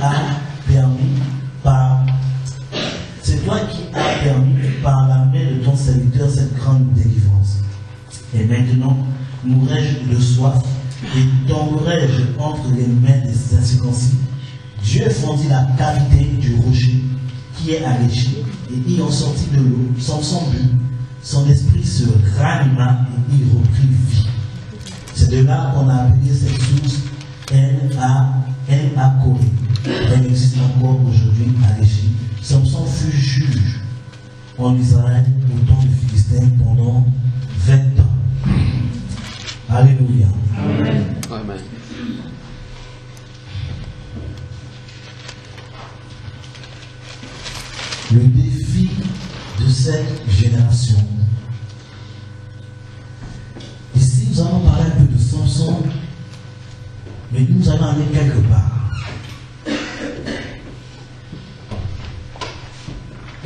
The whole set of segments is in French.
as permis par la main de ton serviteur cette grande délivrance. Et maintenant, mourrai-je de soif et tomberai-je entre les mains des incirconcis. Dieu fondit la cavité du rocher qui est allégé, et y en sortit de l'eau. Samson but, son esprit se ranima et y reprit vie. C'est de là qu'on a appelé cette source El-Akori. Elle existe encore aujourd'hui à l'Égypte. Samson fut juge en Israël au temps des Philistins pendant 20 ans. Alléluia. Amen. Amen. Le défi de cette génération. Ici, nous allons parler un peu de Samson, mais nous allons aller quelque part.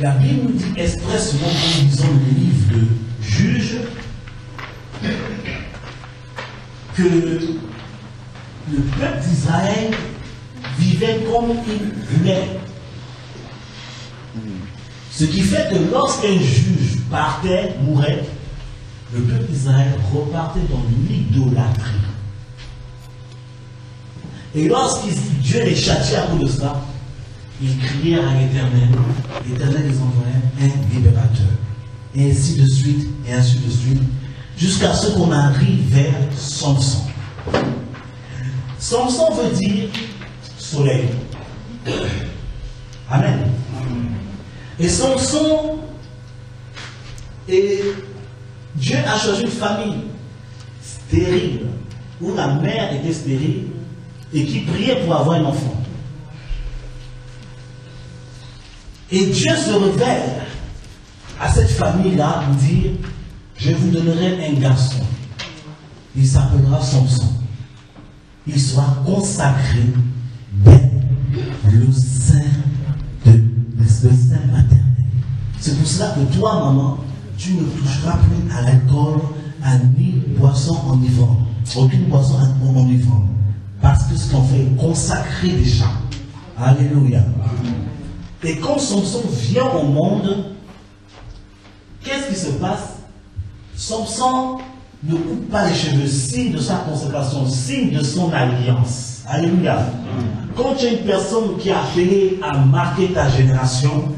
La Bible nous dit expressément, quand nous lisons le livre de Juges, que le peuple d'Israël vivait comme il voulait. Ce qui fait que lorsqu'un juge partait, mourait, le peuple d'Israël repartait dans l'idolâtrie. Et lorsque Dieu les châtiait à cause de ça, ils crièrent à l'Éternel. L'Éternel les envoyait un libérateur. Et ainsi de suite, et ainsi de suite, jusqu'à ce qu'on arrive vers Samson. Samson veut dire soleil. Amen. Et Samson, et Dieu a choisi une famille stérile, où la mère était stérile, et qui priait pour avoir un enfant. Et Dieu se révèle à cette famille-là pour dire, je vous donnerai un garçon. Il s'appellera Samson. Il sera consacré dès le sein maternel. C'est pour cela que toi, maman, tu ne toucheras plus à l'alcool, à ni boisson enivrante. Aucune boisson enivrante. Parce que ce qu'on fait est consacré déjà. Alléluia. Et quand Samson vient au monde, qu'est-ce qui se passe? Samson ne coupe pas les cheveux, signe de sa consécration, signe de son alliance. Alléluia. Quand tu es une personne qui a appelé à marquer ta génération,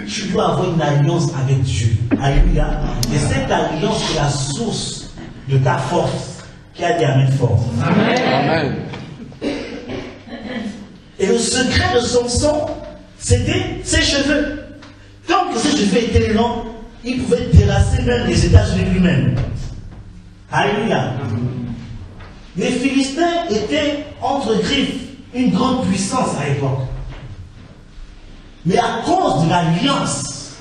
tu dois avoir une alliance avec Dieu. Alléluia. Et cette alliance est la source de ta force, qui a dit Amen fort. Amen. Amen. Et le secret de Samson, c'était ses cheveux. Tant que ses cheveux étaient longs, il pouvait terrasser même les États-Unis lui-même. Alléluia. Les Philistins étaient entre griffes une grande puissance à l'époque. Mais à cause de l'alliance,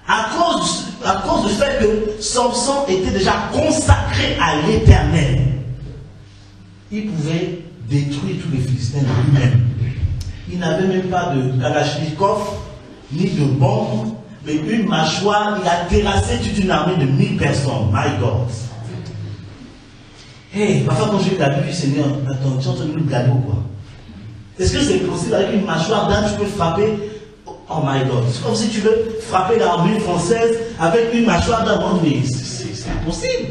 à cause du fait que Samson était déjà consacré à l'Éternel, il pouvait détruire tous les Philistins lui-même. Il n'avait même pas de Kalachnikov, ni de bombe, mais une mâchoire. Il a terrassé toute une armée de 1000 personnes. My God. Hey, parfois quand j'ai vu la Bible du Seigneur, attends, tu es en train de nous blaguer ou quoi? Est-ce que c'est possible avec une mâchoire d'un, tu peux frapper? Oh my God. C'est comme si tu veux frapper l'armée française avec une mâchoire d'un monde. Mais c'est impossible.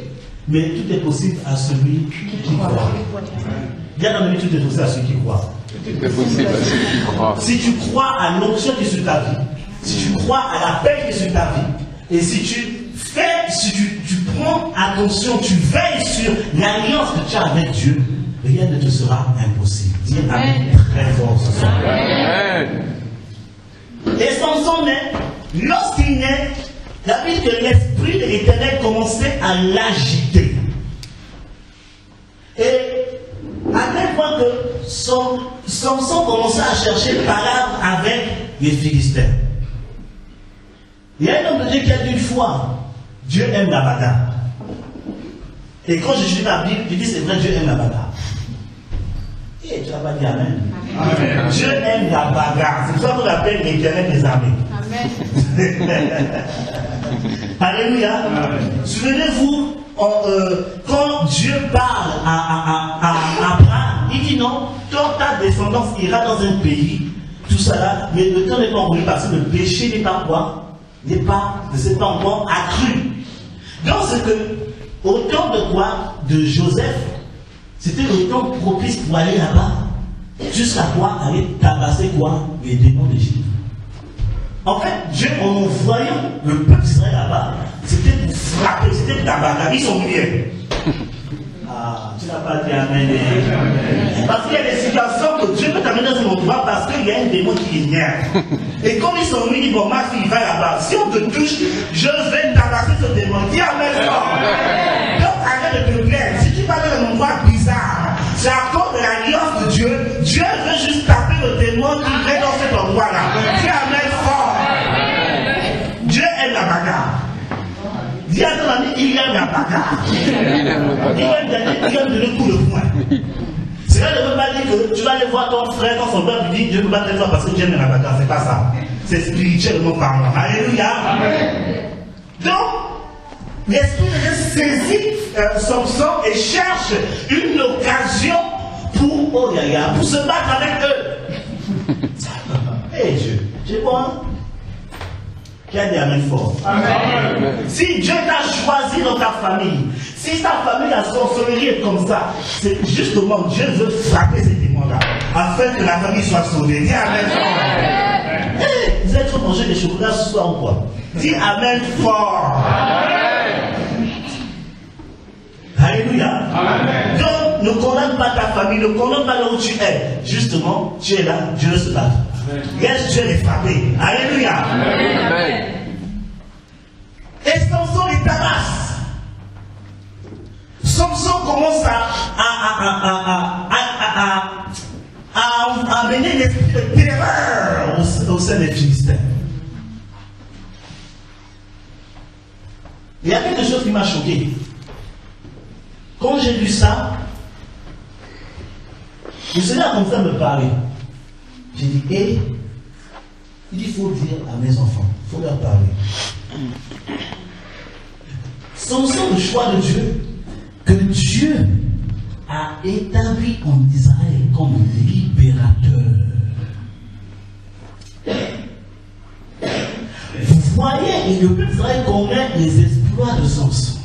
Mais tout est possible à celui qui croit. Bien entendu, tout est possible à celui qui croit. Tout est possible à celui qui croit. Si tu crois à l'onction qui est sur ta vie, si tu crois à la paix qui est sur ta vie, et si tu fais, si tu prends attention, tu veilles sur l'alliance que tu as avec Dieu, rien ne te sera impossible. Dis Amen très fort ce soir. Amen. Et Samson naît, lorsqu'il naît, la Bible dit que l'esprit de l'Éternel commençait à l'agiter. Et à tel point que Samson commençait à chercher palabre avec les Philistins. Il y a un homme de Dieu qui a dit une fois, Dieu aime la bagarre. Et quand je lis la Bible, je dis c'est vrai, Dieu aime la bagarre. Et tu n'as pas dit Amen. Amen. Dieu aime la bagarre. C'est pour ça qu'on l'appelle l'Éternel des armées. Amen. Alléluia. Souvenez-vous, quand Dieu parle à Abraham, il dit non, toi ta descendance ira dans un pays tout ça là, mais le temps n'est pas encore parce que le péché n'est pas quoi? Ne s'est pas encore accru. Donc c'est que, au temps de quoi? De Joseph, c'était le temps propice pour aller là-bas, jusqu'à quoi? Aller tabasser quoi? Les démons d'Égypte. En fait, Dieu, en envoyant le peuple d'Israël là-bas, c'était pour frapper, c'était pour tabac. Ils sont bien. Ah, tu n'as pas dit amen. Parce qu'il y a des situations que Dieu peut t'amener dans un endroit parce qu'il y a un démon qui énerve. Et comme ils sont venus, bon, ma fille va là-bas. Si on te touche, je vais tabasser ce démon. Dis amen fort. Donc arrête de te plaindre. Si tu vas dans un endroit bizarre, c'est à cause de l'alliance de Dieu. Dieu veut juste taper le démon qui est dans cet endroit-là. Dis amen fort. Dieu aime la bagarre. Dis à ton ami, il aime la bagarre. Il aime donner coup de poing. C'est là ne veut pas dire que tu vas aller voir ton frère, ton frère, tu dis, Dieu ne peut pas te voir parce que Dieu aime la bagarre. C'est pas ça. C'est spirituellement parlant. Alléluia. Donc, l'esprit de Dieu saisit Samson et cherche une occasion pour se battre avec eux. Hé Dieu, c'est bon, hein? Qui a dit amen fort. Amen. Si Dieu t'a choisi dans ta famille, si ta famille a sorcellerie comme ça, c'est justement Dieu veut frapper ces démons-là, afin que la famille soit sauvée. Dis amen fort. Hey, vous êtes trop mangé des chocolats ce soir ou quoi? Dis amen fort. Amen. Alléluia. Amen. Donc, ne condamne pas ta famille, ne condamne pas là où tu es. Justement, tu es là, Dieu veut se battre. Laisse Dieu les frapper. Alléluia. Amen. Et Samson les tabasse. Samson commence à amener l'esprit de terreur au sein des Philistins. Il y a quelque chose qui m'a choqué. Quand j'ai lu ça, le Seigneur a commencé à me parler. J'ai dit, il faut dire à mes enfants, il faut leur parler. Samson, le choix de Dieu, que Dieu a établi en Israël comme libérateur. Vous voyez, et le peuple d'Israël connaît les exploits de Samson.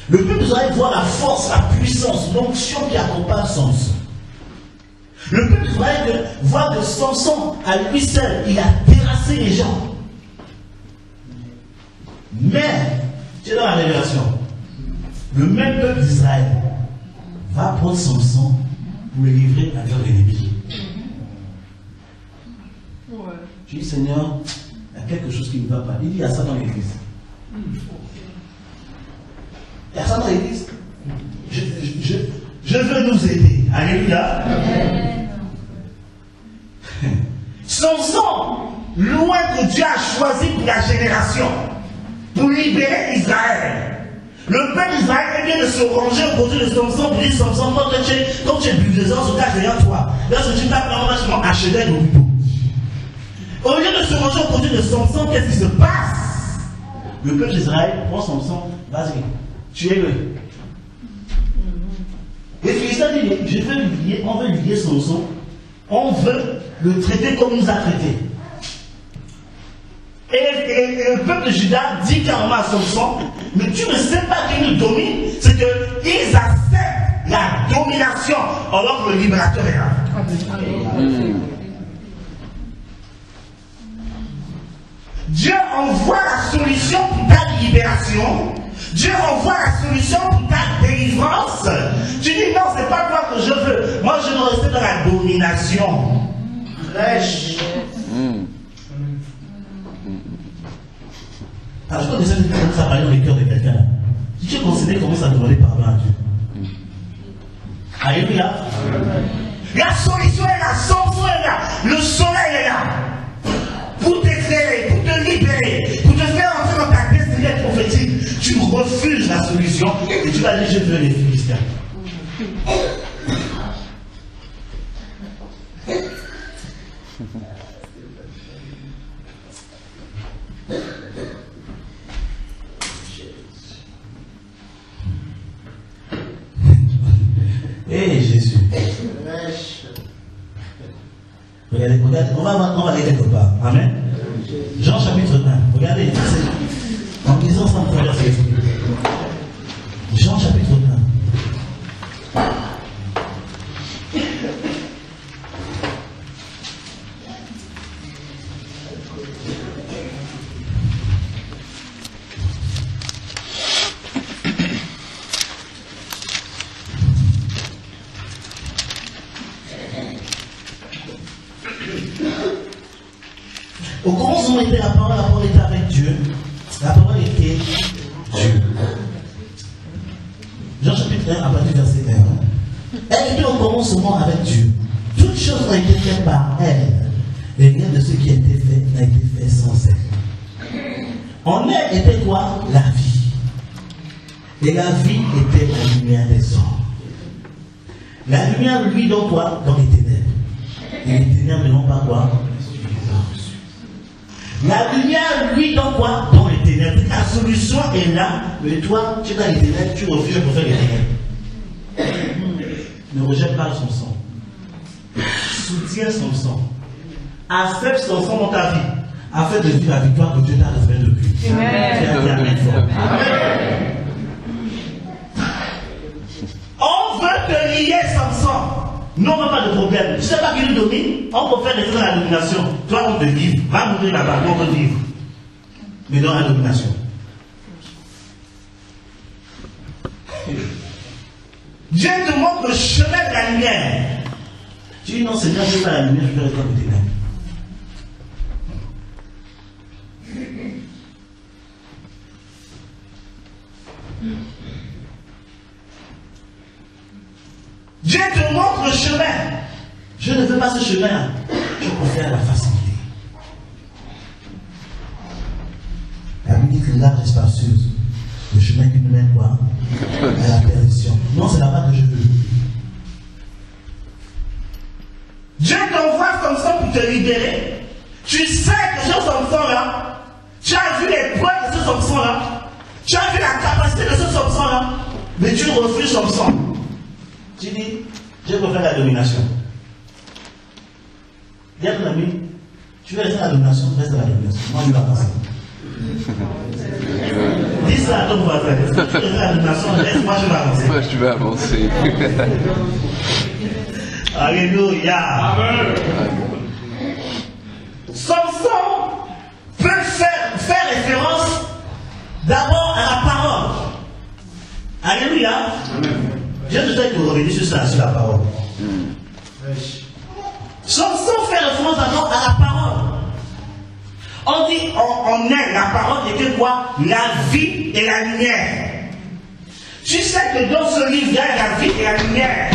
Le peuple d'Israël voit la force, la puissance, l'onction qui accompagne Samson. Le peuple d'Israël voit que Samson, à lui seul, il a terrassé les gens. Mais, tu es dans la révélation, le même peuple d'Israël va prendre Samson pour le livrer à leur ennemi. Je dis, Seigneur, il y a quelque chose qui ne va pas. Il dit, il y a ça dans l'église. Il y a ça dans l'église. Je veux nous aider. Alléluia. Samson, loin que Dieu a choisi pour la génération, pour libérer Israël. Le peuple d'Israël est bien de se ranger au côté de Samson pour dire Samson, quand tu es bulldozer, se cache derrière toi. Lorsque tu tapes un vachement acheté au bout. Au lieu de se ranger au côté de Samson, qu'est-ce qui se passe? Le peuple d'Israël prend Samson, vas-y, tuez-le. Les Philistins disent, on veut lier Samson, on veut le traiter comme il nous a traité. Et le peuple de Juda dit carrément à Samson, mais tu ne sais pas qui nous domine, c'est qu'ils acceptent la domination alors que le libérateur est là. Dieu envoie la solution pour ta libération. Dieu envoie la solution pour ta délivrance. Tu dis non, c'est pas toi que je veux. Moi, je veux rester dans la domination. Rêche. Alors, je crois que ça commence à parler dans les cœurs de quelqu'un. Si tu es considéré, commence à demander pardon à Dieu. Alléluia. La solution est là, Samson est là, le soleil est là. Pour t'éclairer, pour te libérer, pour te faire entrer dans ta destinée prophétique, tu refuses la solution et tu vas dire je veux les Philistins. Regardez, on va aller quelque part. Amen. Jean chapitre 1. Regardez, en lisant ça, on peut verser l'esprit. Jean chapitre 1. Au commencement était la parole était avec Dieu, la parole était Dieu. Jean chapitre 1, à partir du verset 1. Elle était au commencement avec Dieu. Toutes choses ont été faites par elle, et rien de ce qui a été fait n'a été fait sans elle. En elle était quoi? La vie. Et la vie était la lumière des hommes. La lumière, lui, dans quoi? Dans les ténèbres. Et les ténèbres n'ont pas quoi? La lumière, lui, dans quoi? Dans les ténèbres. La solution est là, mais toi, tu es dans les ténèbres, tu refuses pour faire les ténèbres. Ne rejette pas son sang. Soutiens son sang. Accepte son sang dans ta vie, afin de vivre la victoire que Dieu t'a réservée depuis. On veut te lier sans sang. Non, pas de problème. Tu sais pas qui nous domine? On peut faire des choses dans la domination. Toi, on te livre. Va mourir là-bas, on te livre. Mais dans la domination. Dieu te montre le chemin de la lumière. Tu dis non, Seigneur, je ne veux pas la lumière, je veux rester au ténèbres. Dieu te montre le chemin. Je ne veux pas ce chemin. Je préfère la facilité. La Bible dit que large et spacieuse. Le chemin qui nous mène quoi? À la perdition. Non, c'est là-bas que je veux. Dieu t'envoie comme ça pour te libérer. Tu sais que ce Samson-là, tu as vu les preuves de ce Samson-là, tu as vu la capacité de ce Samson-là, mais tu refuses Samson. Tu dis, je préfère la domination. Dis à ton ami, tu veux rester dans la domination, reste dans la domination. Moi, je vais avancer. Dis ça à ton voisin. Tu veux rester dans la domination, reste, moi, je vais avancer. Moi, je vais avancer. Alléluia. Amen. Samson peut faire référence d'abord à la parole. Alléluia. Je te dis que vous revenez sur ça, sur la parole. Samson fait référence d'abord à la parole. On dit en elle, la parole était quoi? La vie et la lumière. Tu sais que dans ce livre, il y a la vie et la lumière.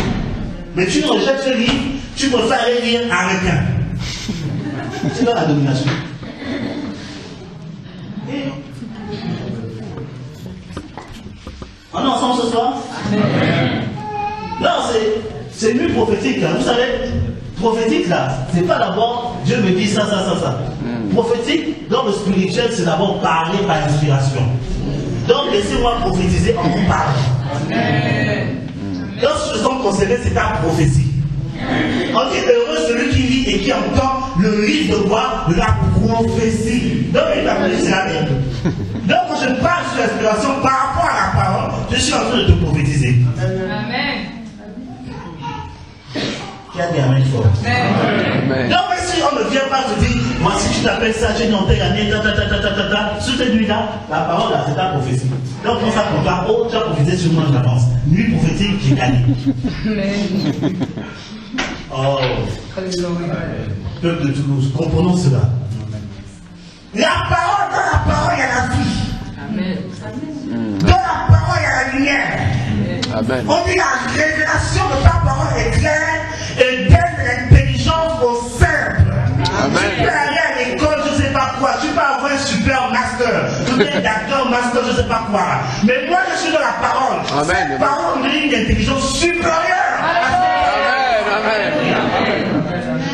Mais tu rejettes ce livre, tu préfères aller lire un requin. C'est dans la domination. On est ensemble ce soir? Non, c'est mieux prophétique. Là. Vous savez, prophétique là, c'est pas d'abord Dieu me dit ça. Prophétique, dans le spirituel, c'est d'abord parler par inspiration. Donc laissez-moi prophétiser en vous parlant. Lorsque je sens concerné, c'est ta prophétie. On dit heureux celui qui lit et qui entend le livre de quoi? De la prophétie. Donc la prophétie, c'est la Bible. Donc quand je parle sur l'inspiration par rapport à la parole, je suis en train de te prophétiser. Amen. Qui a dit amen fort? Amen. Donc si on ne vient pas te dire, moi si tu t'appelles ça, j'ai une telle année, sur cette nuit-là, la parole là, c'est ta prophétie. Donc quand ça ne prend pas, oh, tu as prophétisé sur moi, j'avance. Nuit prophétique, j'ai gagné. Oh. Peuple de Toulouse, comprenons cela. La parole, dans la parole, il y a la vie. Amen. Dans la parole, il y a la lumière. Amen. On dit la révélation de ta parole est claire et donne l'intelligence au simple. Amen. Tu peux aller à l'école, je ne sais pas quoi. Tu peux avoir un super master. Tu peux être acteur, master, je ne sais pas quoi. Mais moi, je suis dans la parole. Amen. Cette parole me donne une intelligence supérieure. Amen.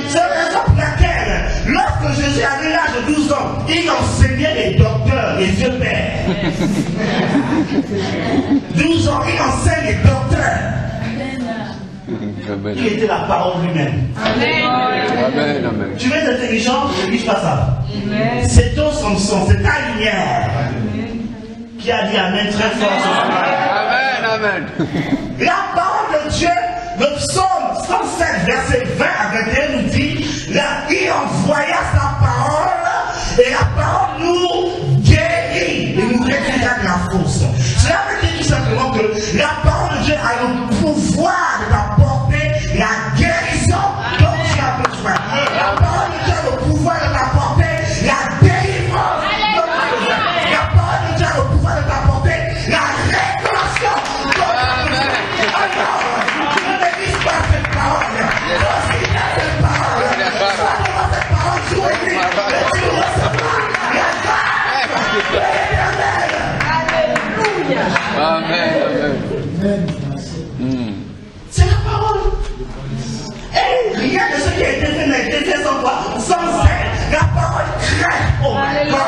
C'est la raison pour laquelle, lorsque Jésus avait l'âge de 12 ans, il enseignait les docteurs, les vieux pères. 12 ans, il enseigne les docteurs. qui était la parole lui-même. Amen. Amen. Tu veux être intelligent, ne dis pas ça. C'est ton Samson, c'est ta lumière qui a dit Amen très fort ce soir. Amen. Amen. La parole de Dieu, le psaume 107, verset 20 à 21 nous dit, là, il envoya sa parole et la parole nous guérit et nous retira de la fausse. Cela veut dire tout simplement que la parole de Dieu a le pouvoir d'apporter la guérison dont tu as besoin. La parole de Dieu a le pouvoir de t'apporter la délivrance dont tu as besoin. La parole de Dieu a le pouvoir de t'apporter la révélation dont tu as besoin. Alors, ne néglige pas cette parole. Considère cette parole. Sois devant cette parole sur l'église. Et tu recevras la grâce de l'Éternel. Amen. C'est la parole. Et rien de ce qui a été fait n'a été fait sans quoi? Sans elle. La parole crée. Oh my God.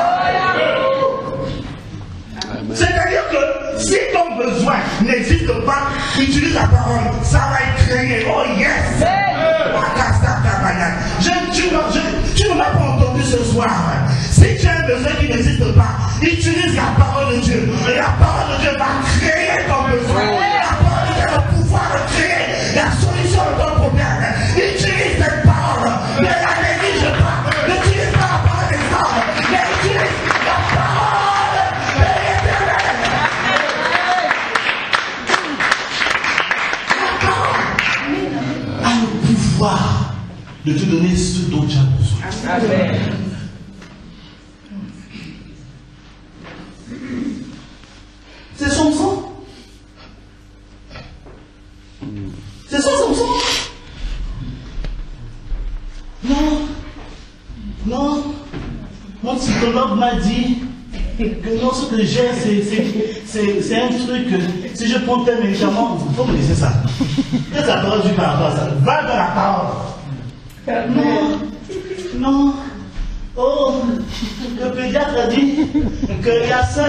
C'est-à-dire que si ton besoin n'existe pas, utilise la parole. Ça va être créé. Oh yes. Tu ne m'as pas entendu ce soir. Si tu as un besoin qui n'existe pas, utilise la parole de Dieu. Et la parole de Dieu va créer ton besoin. La parole de Dieu a le pouvoir de créer la solution de ton problème. Utilise cette parole. Ne la néglige pas. N'utilise pas la parole des hommes. Mais utilise la parole de l'Éternel. La parole a le pouvoir de te donner ce dont tu as besoin. Amen. C'est Samson. C'est ça Samson. Non. Mon psychologue m'a dit que non, ce que j'ai, c'est un truc. Si je prends tel médicament, il faut me laisser ça. Qu'est-ce que la parole dit par rapport à ça? Va dans la parole. Non. Oh, le pédiatre a dit qu'il y a ça.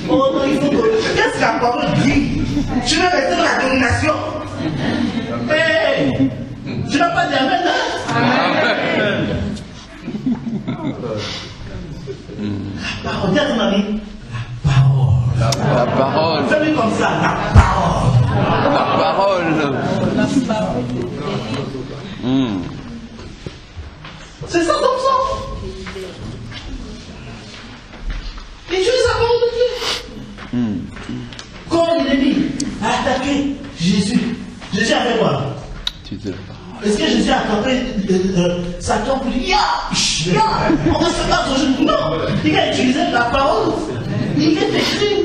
Oh non, il faut que... Qu'est-ce que la parole dit? Tu veux rester dans la domination? Hey, tu n'as pas dit Amen, hein? Amen. La parole, dis à ton ami, la parole. Fais-lui comme ça, la parole. La parole. C'est ça comme ça. Utilise la parole de Dieu. Quand l'ennemi a attaqué Jésus, Jésus a fait quoi? Est-ce que Jésus a attrapé Satan pour dire on va se battre aujourd'hui? Non, il a utilisé la parole. Il est écrit.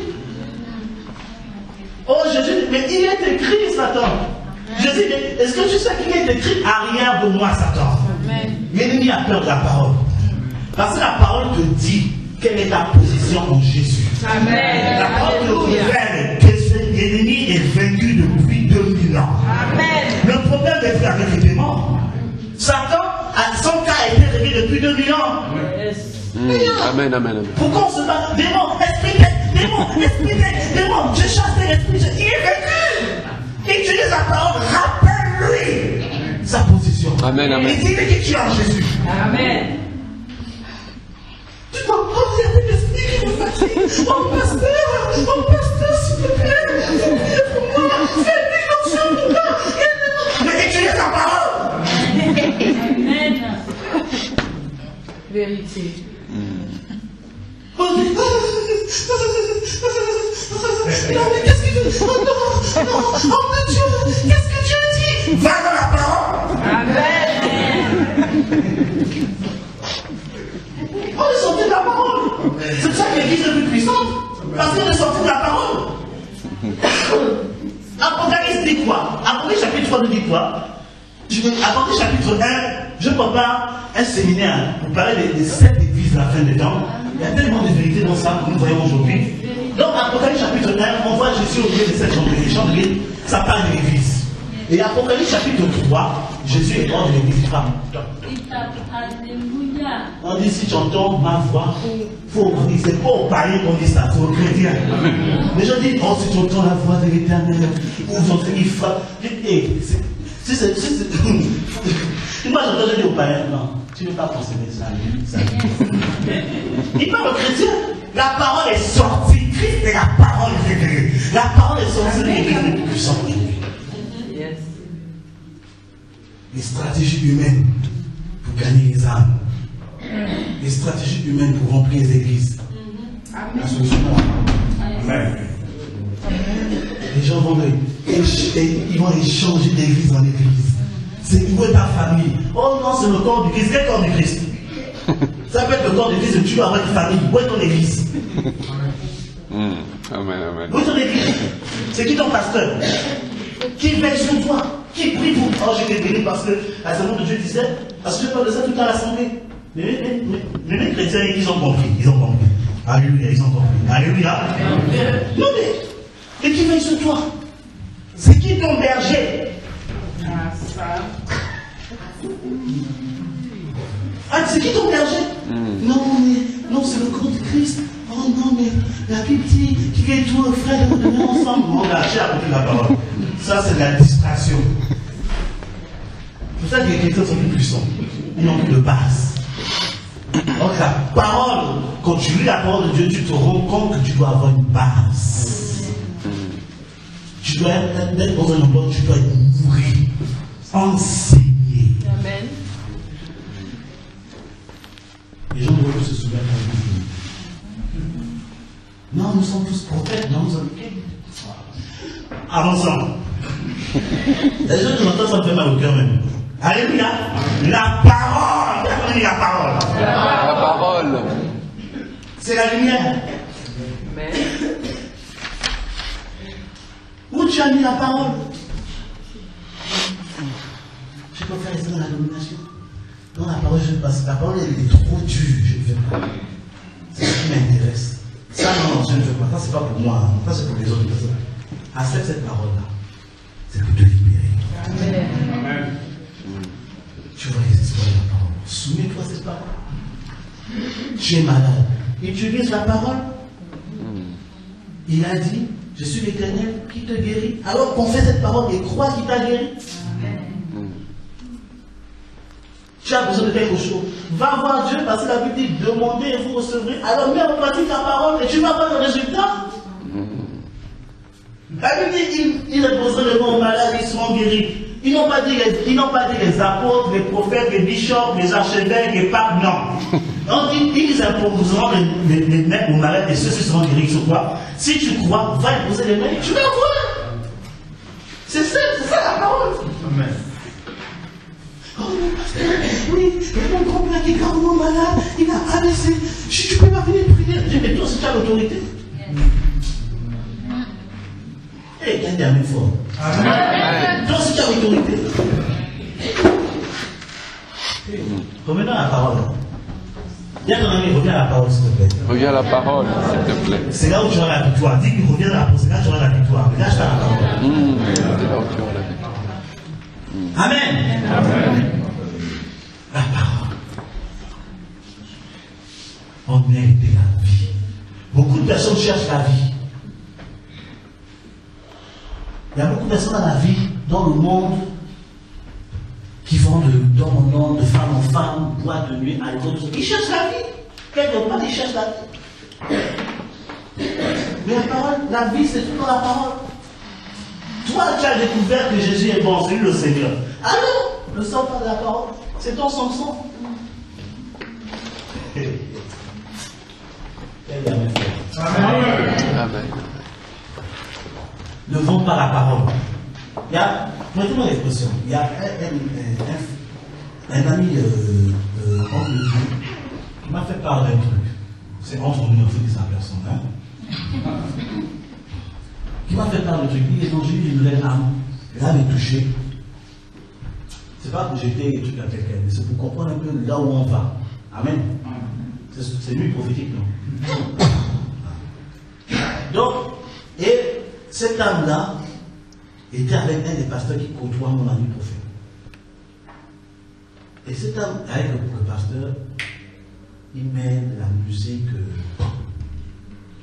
Oh Jésus, mais il est écrit Satan. Jésus, est-ce que tu sais qu'il est écrit? Arrière de moi Satan. L'ennemi a peur de la parole. Parce que la parole te dit quelle est ta position en Jésus. Amen. La parole te révèle que l'ennemi est vaincu depuis 2000 ans. Amen. Le problème est avec les démons. Satan, son cas a été révélé depuis 2000 ans. Amen. Pourquoi on se bat? Démon, esprit, démon, je chasse l'esprit, il est vaincu. Utilise la parole, rappelle-lui sa position. Amen. Et dis-lui que tu es en Jésus. Amen. Tu vas prendre l'esprit qui me fatigue. Oh pasteur, s'il te plaît, priez pour moi. Fais-lui l'onction pour moi. Mais utilise la parole. Amen. Vérité. Non, mais qu'est-ce que tu dis? Oh mon Dieu, qu'est-ce que Dieu dit? Va dans la parole. Amen. On est sorti de la parole. C'est pour ça que l'église est plus puissante. Parce qu'on est sorti de la parole. Apocalypse dit quoi? Apocalypse chapitre 3 nous dit quoi? Apocalypse chapitre 1, je prépare un séminaire pour parler des 7 églises de la fin des temps. Il y a tellement de vérités dans ça que nous voyons aujourd'hui. Donc, Apocalypse chapitre 1, on voit Jésus au milieu de 7 chandeliers. Ça parle de l'église. Et Apocalypse chapitre 3, Jésus est hors de l'église. Alléluia. On dit si tu entends ma voix, faut ouvrir. C'est pas aux païens qu'on dit ça, c'est aux chrétiens. Les gens disent, oh, si tu entends la voix de l'Éternel, ouvre, il frappe. Si c'est. Moi j'entends dire aux païens, non, tu ne veux pas consommer ça. Il parle aux chrétiens. La parole est sortie. Christ est la parole révélée. La parole est sortie de l'église les plus puissantes aujourd'hui. Les stratégies humaines pour gagner les âmes. Les stratégies humaines pour remplir les églises. La solution est la parole. Les gens vont ils vont échanger d'église en église. C'est où est ta famille? Oh non, c'est le corps du Christ. Quel corps du Christ? Ça peut être le corps du Christ, tu vas avoir une famille. Où est ton église? Amen, amen. Où est ton église? C'est qui ton pasteur? Qui veille sur toi? Qui prie pour toi? Oh, j'ai été béni parce que la Sainte de Dieu disait, parce que je parle de ça tout à l'assemblée. Mais les chrétiens, ils ont compris. Ils ont compris. Alléluia, ils ont compris. Alléluia. Non mais qui veille sur toi? C'est qui ton berger? Ah, c'est qui ton berger? Non, c'est le corps de Christ. Oh non, mais la Bible dit qu'il est tout frère de nous ensemble. On a acheté à côté de la parole. Ça, c'est de la distraction. C'est pour ça que les chrétiens sont plus puissants. Ils n'ont plus de base. Donc la parole, quand tu lis la parole de Dieu, tu te rends compte que tu dois avoir une base. Tu dois être dans un endroit où tu dois être nourri, enseigné. Amen. Les gens doivent se souvenir de non, nous sommes tous prophètes, non, nous sommes. Avançons. Les gens nous entendent, ça me fait mal au cœur même. Alléluia. La parole. La parole. La parole. C'est la lumière. Amen. Où tu as mis la parole? Je peux faire ça dans la domination. Non, la parole, je ne passe pas. La parole, elle est trop dure. Je ne fais pas. C'est ce qui m'intéresse. Ça, non, je ne fais pas. Ça, c'est pas pour moi. Ça, c'est pour les autres personnes. Accepte cette parole-là. C'est pour te libérer. Amen. Tu vois les espoirs de la parole. Soumets-toi à cette parole. Tu es malade. Utilise la parole. Il a dit, je suis l'Éternel qui te guérit. Alors confesse cette parole et crois qu'il t'a guéri. Tu as besoin de quelque chose. Va voir Dieu parce que la Bible dit demandez et vous recevrez. Alors mets en pratique la parole et tu vas voir le résultat. La Bible dit il reposerait les gens malades, ils seront guéris. Ils n'ont pas dit les apôtres, les prophètes, les bishops, les archevêques, les papes, non. On dit ils imposeront les mains aux malades et ceux-ci seront guéris sur toi. Si tu crois, va imposer les mains et tu vas voir. C'est ça la parole. Amen. Oh mon pasteur, oui, il y a mon grand-père qui est gravement malade, il a AVC. Tu ne peux pas venir prier. Je dis, mais toi, c'est tu as l'autorité. Eh, gagne la même fois. Toi, si tu as l'autorité. Revenons à la parole. Viens ton ami, reviens à la parole, s'il te plaît. Reviens à la parole, s'il te plaît. C'est là où tu auras la victoire. Dis qu'il revient à la parole, c'est là où tu auras la victoire. Regarde à la parole. C'est là où tu auras la victoire. Amen. Amen. La parole. On mérite la vie. Beaucoup de personnes cherchent la vie. Il y a beaucoup de personnes dans la vie, dans le monde, qui vont d'homme en homme, de femme en femme, boîte de nuit, alcool, ils cherchent la vie. Quelque part, ils cherchent la vie. Mais la parole, la vie, c'est tout dans la parole. Toi, tu as découvert que Jésus est bon, c'est lui le Seigneur. Alors, ne sors pas de la parole. C'est ton Samson. Amen. Ne vends pas la parole. Il y a, mettez-moi l'expression, il y a un ami entre nous qui m'a fait part d'un truc. C'est entre nous, en fait, c'est sa personne. Hein? Qui m'a fait part d'un truc. Il est dans une nouvelle âme. L'âme est touchée. C'est pas pour jeter des trucs à quelqu'un, mais c'est pour comprendre un peu là où on va. Amen. C'est lui prophétique, non? Donc, et cette âme-là était avec un des pasteurs qui côtoie mon ami prophète. Et cette âme, avec le pasteur, il met la musique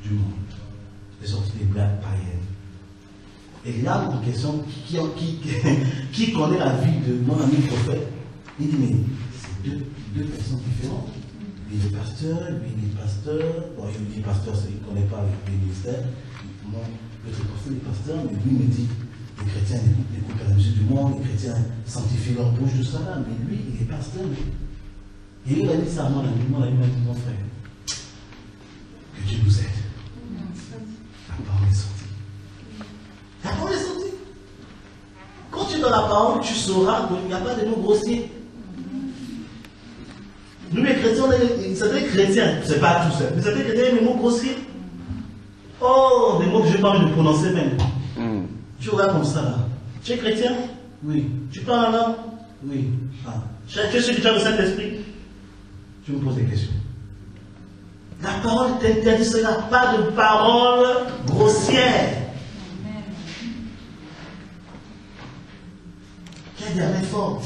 du monde. Les sorties des blagues païennes. Et là, en question, qui connaît la vie de mon ami prophète, il dit, mais c'est deux personnes différentes. Lui, il est pasteur, lui, il est pasteur. Bon, il dit pasteur, il ne connaît pas le ministère. Moi, l'autre prophète est pasteur, mais lui me dit, les chrétiens écoutent la musique du monde, les chrétiens sanctifient leur bouche de ça là, mais lui, il est pasteur. Et il a dit ça à mon ami, m'a dit, mon frère, que Dieu nous aide. La parole est sortie. La parole est sortie. Quand tu es dans la parole, tu sauras qu'il n'y a pas de mots grossiers. Nous, les chrétiens, certains chrétiens, c'est pas tout seul, mais certains chrétiens ont des mots grossiers. Oh, des mots que je n'ai pas envie de prononcer même. Tu regardes comme ça là. Tu es chrétien? Oui. Tu parles en langue? Oui. Ah. Tu es sûr que tu as le Saint-Esprit? Je me pose des questions. La parole t'interdit cela, pas de parole grossière. Qui a dit amen fort?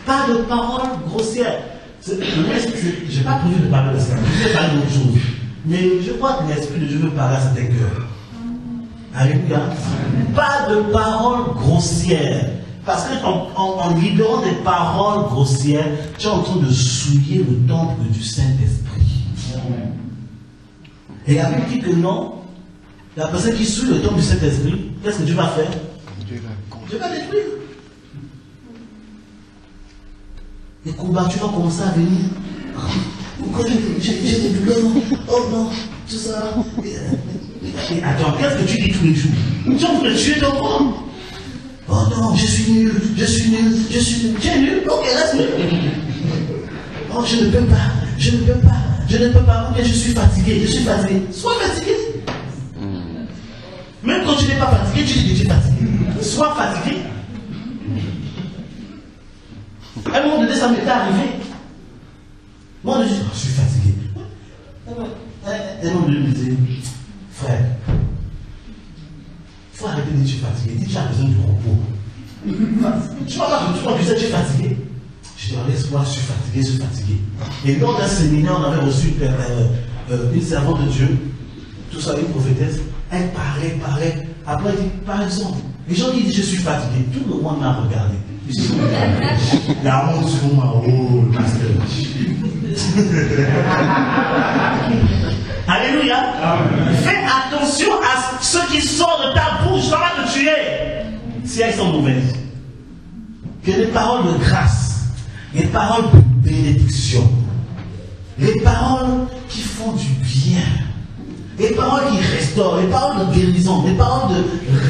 Pas de parole grossière. Je n'ai pas prévu de parler de ça. Je vais parler d'autre chose. Mais je crois que l'Esprit de Dieu veut parler à certains cœurs. Alléluia. Pas de paroles grossières. Parce qu'en libérant des paroles grossières, tu es en train de souiller le temple du Saint-Esprit. Et la Bible dit que non, la personne qui souille le temple du Saint-Esprit, qu'est-ce que Dieu va faire? Dieu va détruire. Les courbatures vont commencer à venir. J'ai des douleurs. Oh non, tout ça. Et attends, qu'est-ce que tu dis tous les jours? Tu es en train de tuer ton corps. Oh non, je suis nul, je suis nul, je suis nul. Tu es nul? Ok, reste nul. Oh, je ne peux pas, je ne peux pas, je ne peux pas. Ok, je suis fatigué, je suis fatigué. Sois fatigué. Même quand tu n'es pas fatigué, tu dis que tu es fatigué. Sois fatigué. À un moment donné, ça m'était arrivé. Moi, je dis, oh, je suis fatigué. Un moment donné, me dit, frère, il faut arrêter de dire que tu es fatigué. Dis que tu as besoin du repos. Tu vois, là, tu m'accusais que tu es fatigué. Je dis, laisse-moi, je suis fatigué. Et lors d'un séminaire, on avait reçu une servante de Dieu, tout ça, une prophétesse. Elle parlait. Après, elle dit, par exemple, les gens qui disent je suis fatigué, tout le monde m'a regardé. La honte sur moi, oh, le pasteur. Alléluia. Fais attention à ce qui sort de ta bouche, ça va te tuer. Si elles sont mauvaises. Que les paroles de grâce, les paroles de bénédiction, les paroles qui font du bien, les paroles qui restaurent, les paroles de guérison, les paroles de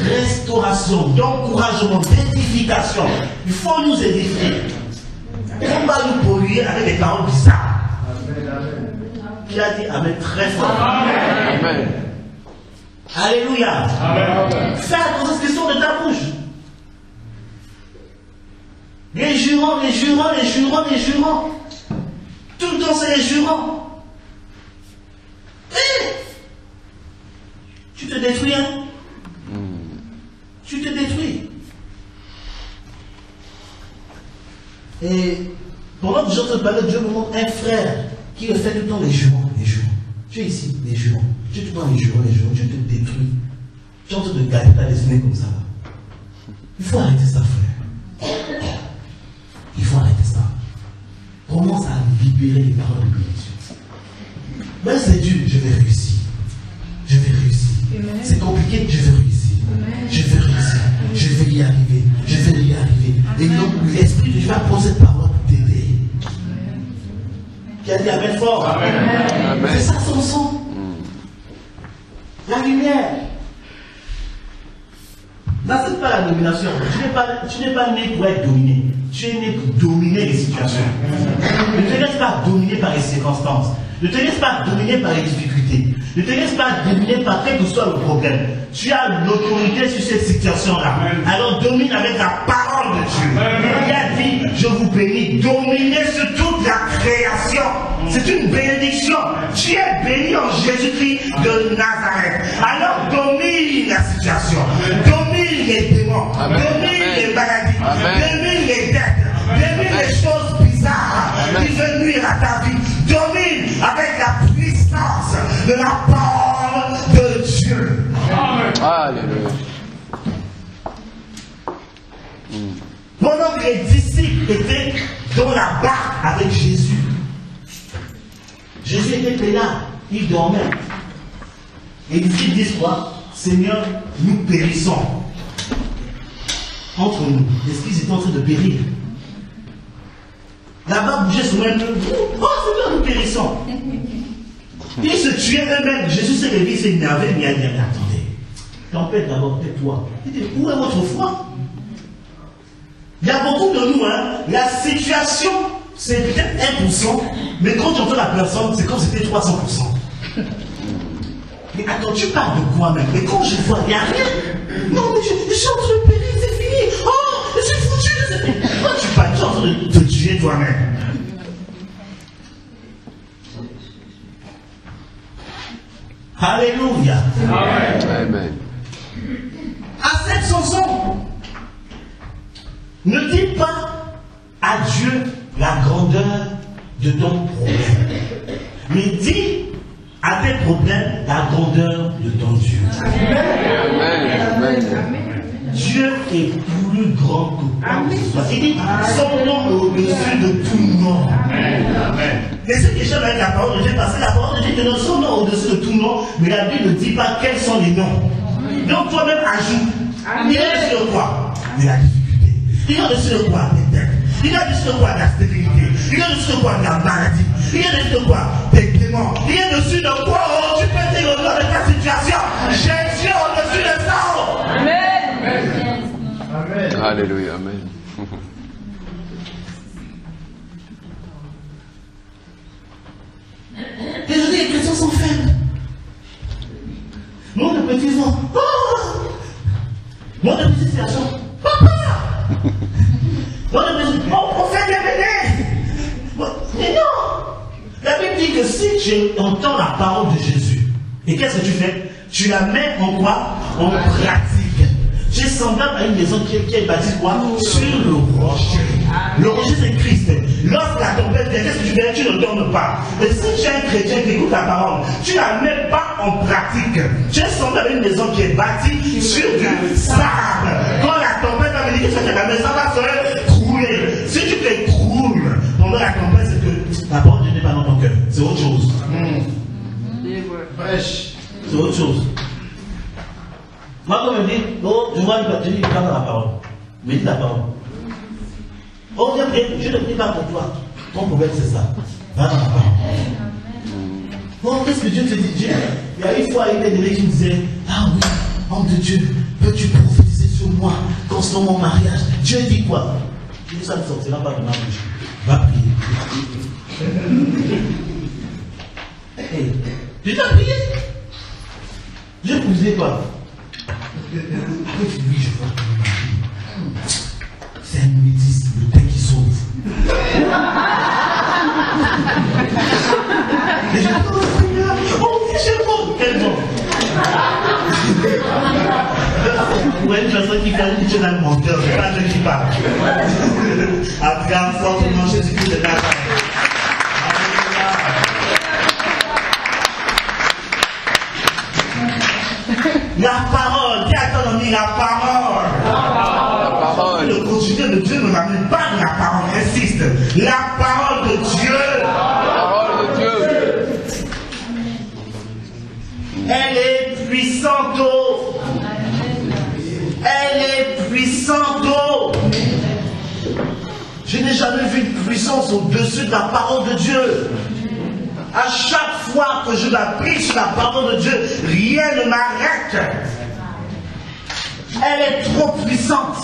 restauration, d'encouragement, d'édification. Il faut nous édifier. On va nous polluer avec des paroles bizarres. Qui a dit amen très fort. Amen. Alléluia. Amen. Fais attention à ce qui sort de ta bouche. Les jurons. Tout le temps c'est les jurons. Tu te détruis, hein? Tu te détruis. Et pendant que je te parlais, Dieu me montre un frère qui le fait tout le temps les jurons. Tu es ici, les jurons. Tu es tout le temps les jurons. Tu te détruis. Tu es en train de garder ta destinée comme ça. Il faut arrêter ça, frère. Il faut arrêter ça. Commence à libérer les paroles de bénédiction. Ben c'est dur, je vais réussir. C'est compliqué, je vais réussir. Je vais y arriver. Et donc, l'Esprit de Dieu va prendre cette parole pour t'aider. Qui a dit amen fort. Amen. C'est ça son son. La lumière. Là, ce n'est pas la domination. Tu n'es pas né pour être dominé. Tu es né pour dominer les situations. Ne te laisse pas dominer par les circonstances. Ne te laisse pas dominer par les difficultés. Ne te laisse pas dominer par quel que soit le problème. Tu as l'autorité sur cette situation-là. Alors domine avec la parole de Dieu. Il a dit, je vous bénis, dominez sur toute la création. C'est une bénédiction. Tu es béni en Jésus-Christ de Nazareth. Alors domine la situation. Domine les démons. Domine les maladies. Domine les dettes. Domine les choses bizarres qui veulent nuire à ta vie. de la parole de Dieu. Alléluia. Pendant que les disciples étaient dans la barque avec Jésus, Jésus était là, il dormait. Et les disciples disent quoi? Seigneur, nous périssons. Entre nous, est-ce qu'ils étaient en train de périr? La barque bougeait sur même. Oh Seigneur, nous périssons. Ils se tuaient eux-mêmes. Jésus s'est réveillé, il s'est énervé, mais il a dit attendez, tempête d'abord, tais-toi. Il dit où est votre foi? Il y a beaucoup de nous, hein, la situation, c'est peut-être 1%, mais quand tu entends la personne, c'est comme si c'était 300%. Mais attends, tu parles de quoi même? Mais quand je vois, il n'y a rien. Non, mais je suis en train de périr, c'est fini. Oh, je suis foutu. Pourquoi tu parles? Tu es en train de te tuer toi-même. Alléluia. Amen. À cette chanson, ne dis pas à Dieu la grandeur de ton problème, mais dis à tes problèmes la grandeur de ton Dieu. Amen. Dieu est plus grand que tout. Il dit, son nom est au-dessus de tout nom. Mais ceux qui cherchent avec la parole de Dieu, parce que la parole de Dieu te donne son nom au-dessus de tout nom, mais la Bible ne dit pas quels sont les noms. Donc toi-même ajoute. Il est sur quoi? De la difficulté. Il est dessus de quoi? Des dettes. Il est dessus de quoi? De la stérilité. Il est dessus de quoi? De la maladie. Il est dessus de quoi? Des démons. Il est dessus de quoi? Oh, tu peux dire au nom de ta situation. J'ai Dieu au-dessus de ça. Amen. Amen. Alléluia. Amen. Désolé, les chrétiens sont faibles. Nous, les petits sont. Oh! Moi, de petites situations. Papa! Moi, de petites. On fait bien bébé! Mais non! La Bible dit que si tu entends la parole de Jésus, et qu'est-ce que tu fais? Tu la mets en quoi? En pratique. Tu es semblable à une maison qui est bâtie quoi? Sur le rocher. Le rocher, c'est Christ. Lorsque la tempête vient, qu'est-ce que tu fais? Tu ne dormes pas. Et si tu es un chrétien qui écoute la parole, tu ne la mets pas en pratique. Tu es semblable à une maison qui est bâtie sur du sable. Quand la tempête va venir, qu'est-ce que tu fais? La maison va se crouler. Si tu t'écroules pendant la tempête, c'est que la parole de Dieu n'est pas dans ton cœur. C'est autre chose. C'est autre chose. Moi, quand on me dit, oh, je vois une bâtiment, il parle dans la parole. Mais dis la parole. Oh, viens prier, je ne prie pas pour toi. Ton problème, c'est ça. Va dans la parole. Oh, qu'est-ce que Dieu te dit? Il y a une fois, il y a des gens qui me disaient, ah oui, homme de Dieu, peux-tu prophétiser sur moi concernant mon mariage? Dieu dit quoi? Je dis, ça ne sortira pas de ma bouche. Va prier. Hey, tu t'as prié? J'ai prié quoi? Avec lui, je vois que mon mari, c'est un métis, le pain qui sauve. Et je dis, oh Seigneur, oh oui, je vois. Quel bon. Pour une personne qui fait une chose d'un menteur, c'est pas Dieu qui parle. Après un fort nom Jésus-Christ de Nazareth. La parole, dis à ton ami, la parole. La parole. Le quotidien de Dieu ne ramène pas de la parole, insiste. La parole de Dieu. La parole de Dieu. Elle est puissante. Elle est puissante. Je n'ai jamais vu une puissance au-dessus de la parole de Dieu. À chaque fois que je m'appuie sur la parole de Dieu, rien ne m'arrête. Elle est trop puissante.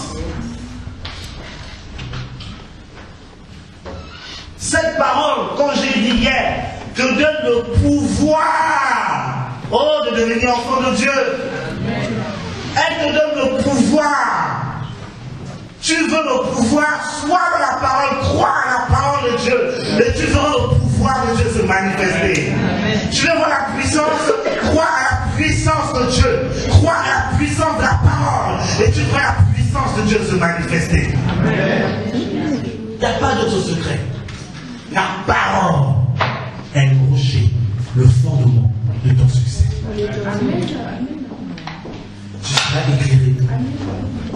Cette parole, comme j'ai dit hier, te donne le pouvoir, oh, de devenir enfant de Dieu. Elle te donne le pouvoir. Tu veux le pouvoir, sois dans la parole, crois à la parole de Dieu, et tu verras le pouvoir de Dieu se manifester. Tu veux voir la puissance, crois à la puissance de Dieu, crois à la puissance de la parole, et tu verras la puissance de Dieu se manifester. Il n'y a pas d'autre secret. La parole est le rocher, le fondement de Tu seras éclairé.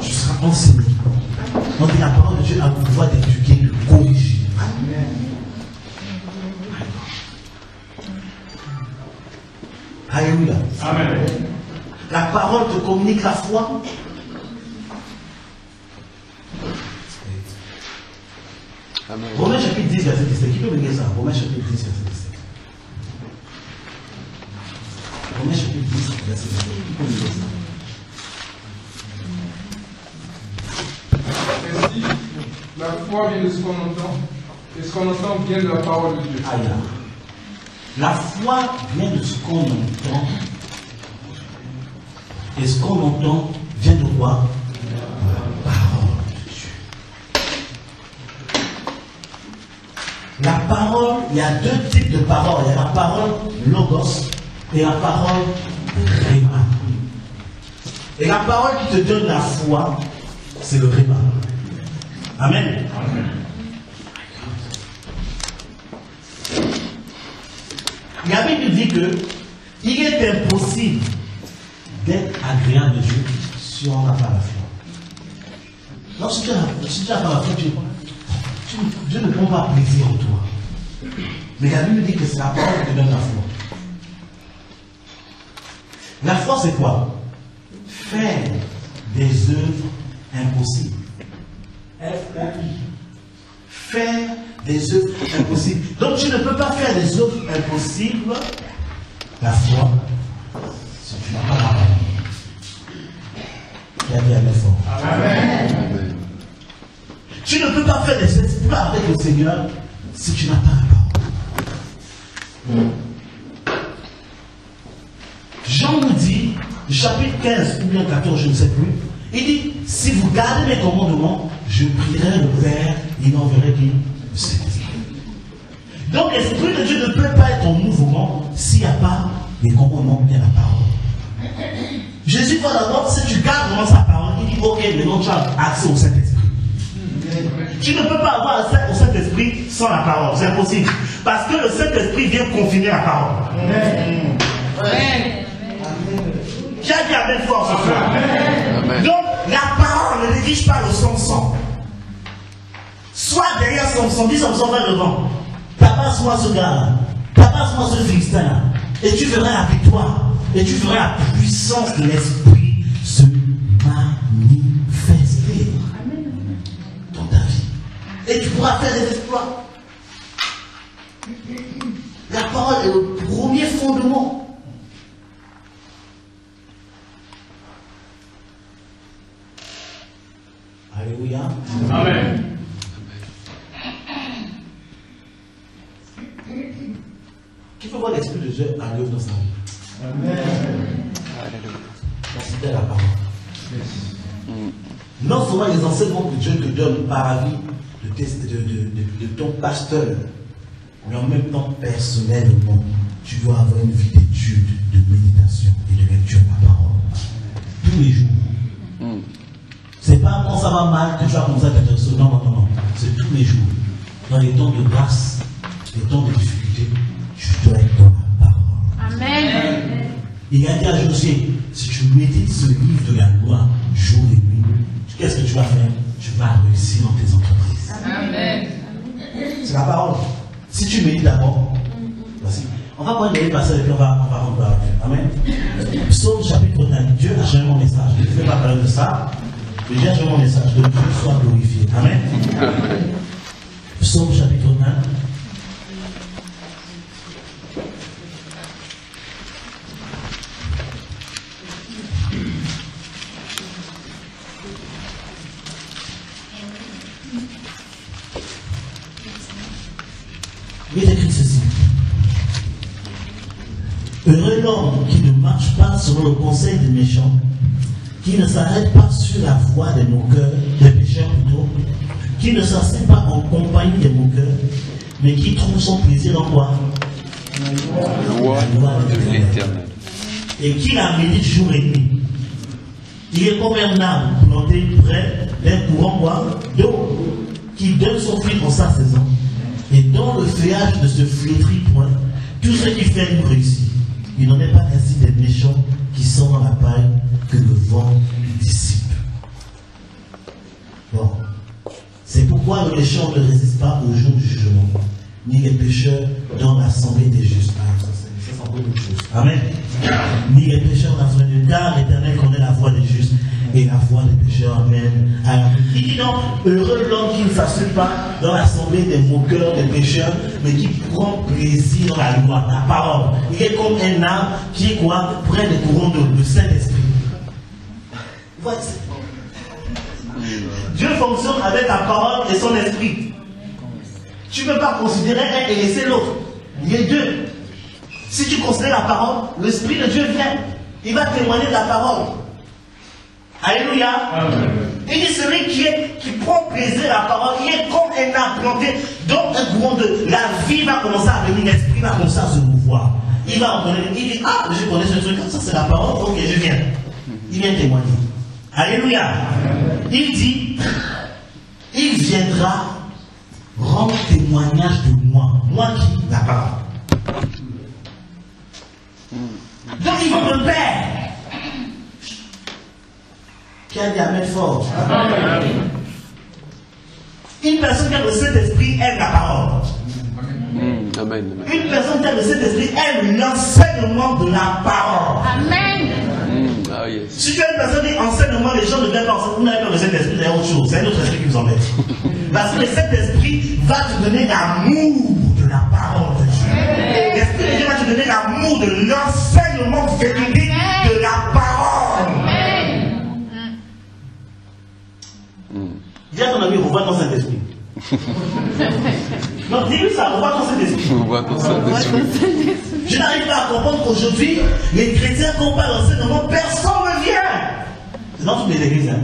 Tu seras enseigné. On dit la parole de Dieu a le pouvoir d'éduquer, de corriger. Alléluia. Amen. La parole te communique la foi. Amen. Romains chapitre 10, verset 17. Qui peut me dire ça? Romains chapitre 10, verset 17. Romains chapitre 10, verset 17. Qui peut me dire ça? Ainsi, la foi vient de ce qu'on entend, et ce qu'on entend vient de la parole de Dieu. Aïe. La foi vient de ce qu'on entend. Et ce qu'on entend vient de quoi? La parole de Dieu. La parole, il y a deux types de paroles. Il y a la parole logos et la parole rhéma. Et la parole qui te donne la foi, c'est le rhéma. Amen. Amen. La Bible dit que il est impossible d'être agréable de Dieu si on n'a pas la foi. Lorsque tu n'as pas la foi, Dieu ne prend pas plaisir en toi. Mais la Bible dit que c'est la parole qui te donne la foi. La foi, c'est quoi? Faire des œuvres impossibles. F-O-I. Faire des œuvres impossibles. Donc tu ne peux pas faire des œuvres impossibles. La foi, si tu n'as pas la parole. Tu as dit Amen fort. Amen. Tu ne peux pas faire des exploits avec le Seigneur si tu n'as pas la parole. Jean nous dit, chapitre 15 ou bien 14, je ne sais plus, il dit, si vous gardez mes commandements, je prierai le Père, il n'enverrai qui? Le Saint-Esprit. Donc l'Esprit de Dieu ne peut pas être en mouvement s'il n'y a pas les commandements et la parole. Jésus va d'abord, si tu gardes vraiment sa parole, il dit, ok, maintenant tu as accès au Saint-Esprit. Tu ne peux pas avoir accès au Saint-Esprit sans la parole, c'est impossible. Parce que le Saint-Esprit vient confirmer la parole. Amen. Qui a dit Amen fort ce soir? Amen. Donc, la parole ne néglige pas le Samson. Sois derrière Samson, dis Samson, va devant. Tabasse-moi ce gars-là, tabasse-moi ce Philistin-là. Et tu verras la victoire. Et tu verras la puissance de l'Esprit se manifester dans ta vie. Et tu pourras faire des exploits. La parole est le premier fondement. Alléluia. Amen. Qui peut voir l'Esprit de Dieu à l'œuvre dans sa vie? Amen. Considère la parole. Non seulement les enseignements que Dieu te donne par avis de ton pasteur, mais en même temps personnellement, tu dois avoir une vie d'étude, de méditation et de lecture de la parole. Tous les jours. C'est pas quand ça va mal que tu vas commencer à t'intéresser. Non, non, non, non. C'est tous les jours. Dans les temps de grâce, les temps de difficulté, tu dois être dans la parole. Amen. Il a dit à Josué, si tu médites ce livre de la loi jour et nuit, qu'est-ce que tu vas faire? Tu vas réussir dans tes entreprises. Amen. C'est la parole. Si tu médites d'abord, voici. On va prendre les passages et puis on va rendre à Dieu. Amen. Psaume chapitre 1. Dieu a changé mon message. Je ne fais pas parler de ça. Mais Dieu a changé mon message. Que Dieu soit glorifié. Amen. Psaume chapitre 1. Il est écrit ceci. Heureux l'homme qui ne marche pas selon le conseil des méchants, qui ne s'arrête pas sur la voie des moqueurs, des pécheurs plutôt, qui ne s'assied pas en compagnie des moqueurs, mais qui trouve son plaisir dans quoi? La loi de l'Éternel. Et qui la médite jour et nuit. Il est comme un arbre planté près d'un courant d'eau, qui donne son fruit en sa saison. Et dans le feuillage ne se flétrit point. Tout ce qui fait nous réussit. Il n'en est pas ainsi des méchants qui sont dans la paille que le vent dissipe. Bon. C'est pourquoi le méchant ne résiste pas au jour du jugement, ni les pécheurs dans l'assemblée des justes. Ah, ça c'est encore autre chose. Amen. Ni les pécheurs dans l'assemblée des justes, car l'Éternel connaît la voie des justes et la voie des pécheurs. Amen. Alors, il dit donc, heureux l'homme qui ne s'assied pas dans l'assemblée des moqueurs, des pécheurs, mais qui prend plaisir dans la loi, la parole. Il est comme un arbre qui est quoi, près des courants d'eau, le Saint-Esprit. Voilà. Dieu fonctionne avec la parole et son esprit. Tu ne peux pas considérer un et laisser l'autre. Il y a deux. Si tu considères la parole, l'esprit de Dieu vient. Il va témoigner de la parole. Alléluia. Il dit celui qui prend plaisir à la parole, il est comme un arbre planté dans un courant de la vie va commencer à venir, l'esprit va commencer à se mouvoir. Il va en connaître. Il dit, ah, je connais ce truc, ça c'est la parole, ok, je viens. Il vient témoigner. Alléluia. Il dit, il viendra rendre témoignage de moi. Moi qui? La parole. Donc il faut me père. Qui a dit Amen fort. Une personne qui a le Saint-Esprit aime la parole. Amen. Une personne qui a le Saint-Esprit aime l'enseignement de la parole. Amen. Ah, yes. Si tu as une personne qui dit enseignement, les gens ne viennent pas enseigner. Vous n'avez pas le Saint-Esprit, c'est autre chose. C'est un autre esprit qui vous embête. Parce que le Saint-Esprit va te donner l'amour de la parole de Dieu. L'Esprit de Dieu va te donner l'amour de l'enseignement véridique de la parole. Dis à ton ami, revois ton Saint-Esprit. Non, dis-lui ça, revois ton Saint-Esprit. Revois ton Saint-Esprit. Je n'arrive pas à comprendre qu'aujourd'hui, les chrétiens, quand on parle d'enseignement, personne ne vient. C'est dans toutes les églises. Hein.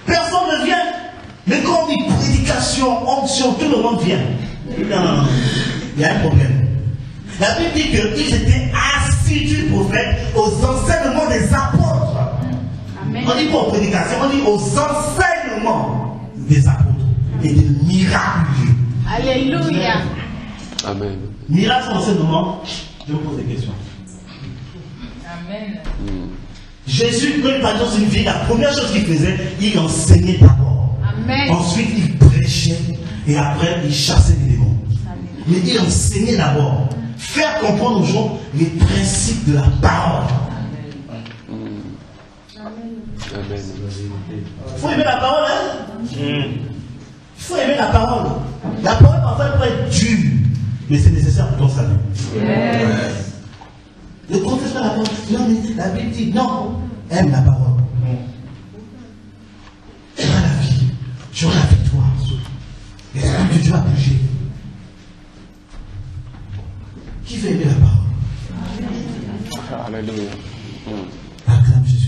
Personne ne vient. Mais quand on dit prédication, onction, tout le monde vient. Non, il y a un problème. La Bible dit qu'ils étaient assidus, prophètes, aux enseignements des apôtres. Amen. On dit pas aux prédications, on dit aux enseignements des apôtres et des miracles. Alléluia. Amen. Miracle, enseignement, je me pose des questions. Amen. Jésus, quand il parlait dans une vie, la première chose qu'il faisait, il enseignait d'abord. Amen. Ensuite, il prêchait et après, il chassait les démons. Mais il enseignait d'abord. Faire comprendre aux gens les principes de la parole. Amen. Il faut aimer la parole, hein? Il faut aimer la parole. La parole, parfois, elle peut être dure, mais c'est nécessaire pour ton salut. Yes. Le contraire de la parole, non, mais la Bible dit non, aime la parole. Tu auras la vie, tu auras la victoire. L'Esprit de Dieu va bouger. Qui veut aimer la parole? Alléluia. Acclame Jésus-Christ.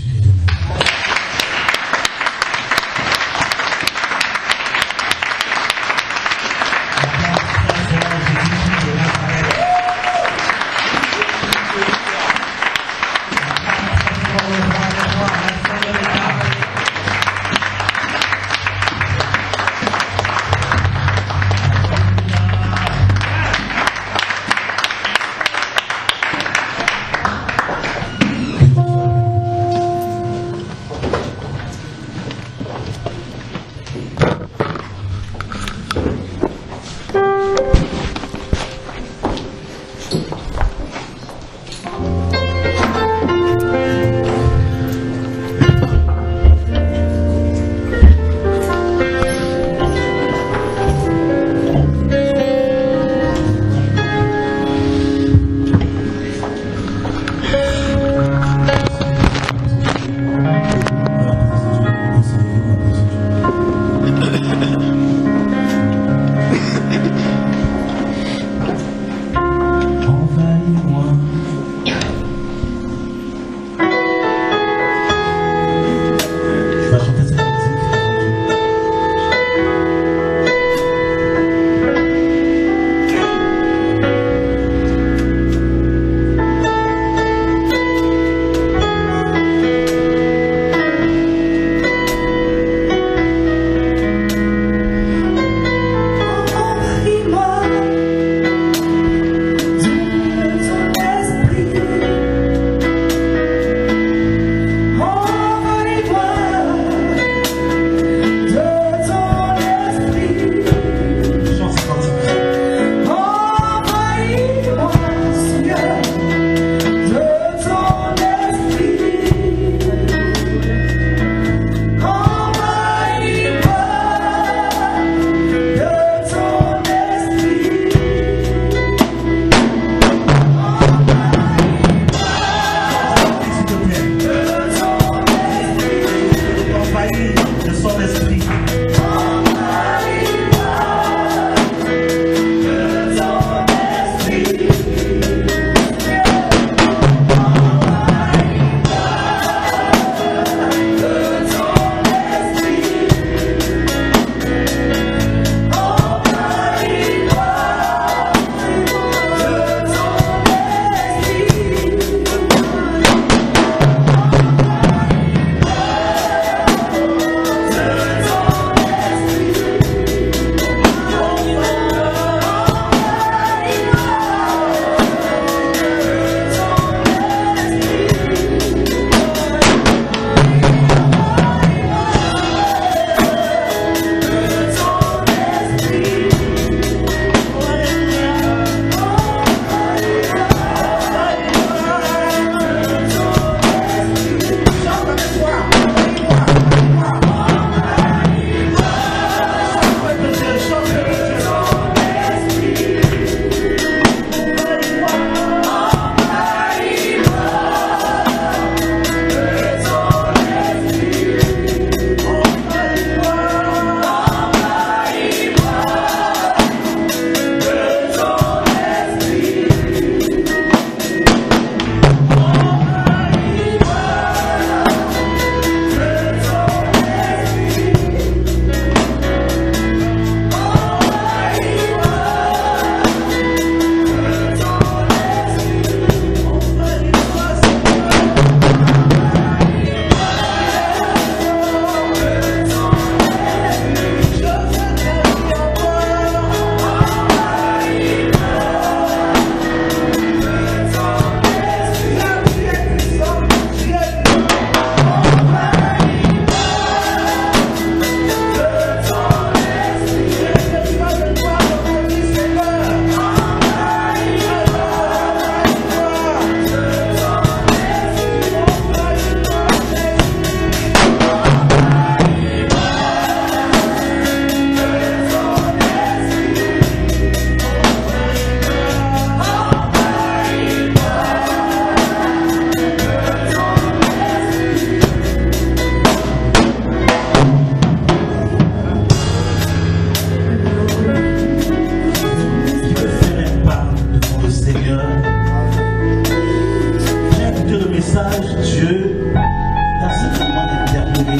Dieu t'a simplement interpellé.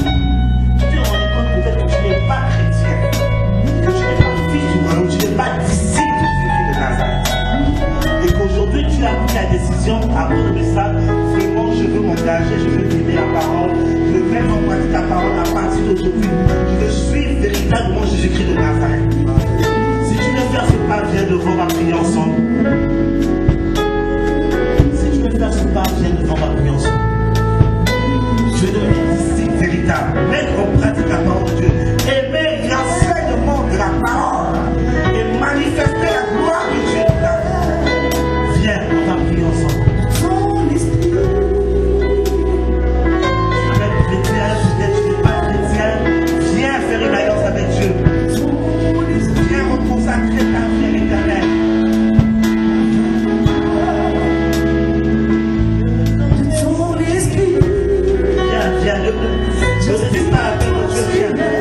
Tu te rends compte peut-être que tu n'es pas chrétien, que tu n'es pas fils du royaume, tu n'es pas disciple de Jésus de Nazareth. Et qu'aujourd'hui tu as pris la décision à cause de ça, vraiment je veux m'engager, je veux aimer la parole, je veux mettre en pratique la parole à partir d'aujourd'hui. Je veux suivre véritablement Jésus-Christ de Nazareth. Si tu veux faire ce pas, viens devant, on va prier ensemble. Si tu veux faire ce pas, viens devant, on va prier ensemble. Je veux devenir disciple véritable, mettre en pratique la parole de Dieu, aimer l'enseignement de la parole et manifester la gloire de Dieu. Viens, on va prier ensemble. Tu es chrétien, peut-être tu n'es pas chrétien, viens faire une alliance avec Dieu. Viens reconsacrer ta vie à l'Éternel. Viens, ne résiste pas à la paix de Dieu, viens.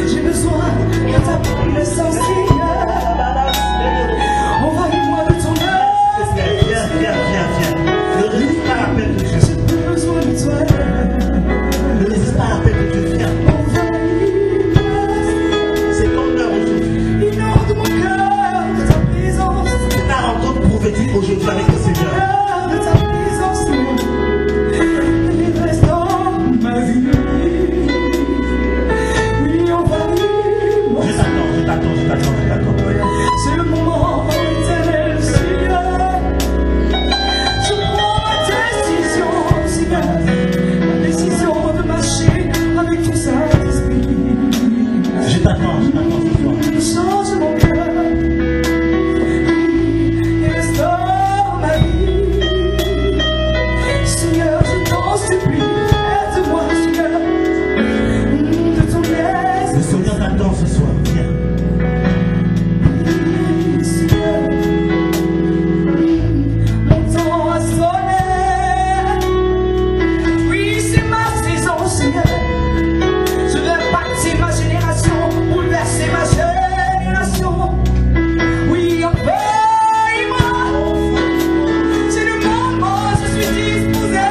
J'ai besoin de ta puissance, Seigneur. Envahis-moi de ton âme. Viens. Ne résiste pas à la paix de Dieu. J'ai besoin de toi. Ne résiste pas à la paix de Dieu, viens. C'est ton heure aujourd'hui. Inonde mon cœur de ta présence. C'est ta rencontre prophétique aujourd'hui avec le Seigneur. De ta présence, Seigneur. Et restaure ma vie. Oui, envahis-moi. Je t'attends. C'est le moment éternel, Seigneur. Je prends ma décision, Seigneur. La décision de marcher avec ton Saint-Esprit. Je t'attends ce soir. Change mon cœur et restaure ma vie. Seigneur, je t'en supplie, aide-moi, Seigneur, de ton Le esprit. Seigneur t'attend ce soir, viens. Seigneur, mon temps a sonné. Oui, c'est ma saison, Seigneur. Je vais bâtir ma génération, bouleverser ma génération. Oui, envahis-moi. C'est le moment, je suis disposé.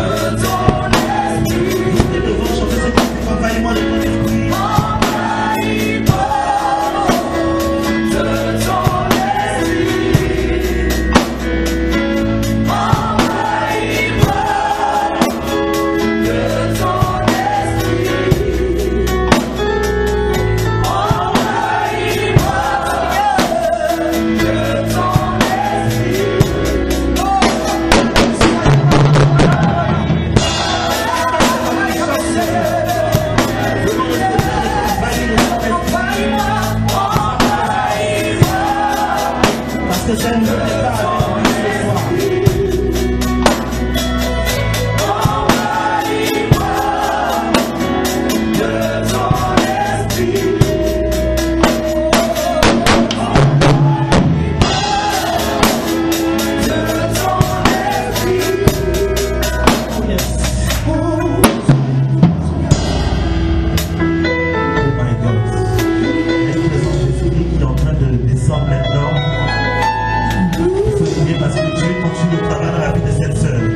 Envahis-moi de ton esprit. Et devant chanter ce cantique, envahis-moi de ton esprit. Envahis-moi de ton esprit. Envahis-moi de ton Parce que c'est un nouveau départ avec lui ce soir. Oh yes. Oh my God. La présence de Philippe qui est en train de descendre maintenant. Il faut prier parce que Dieu continue de travailler dans la vie de cette sœur. Ne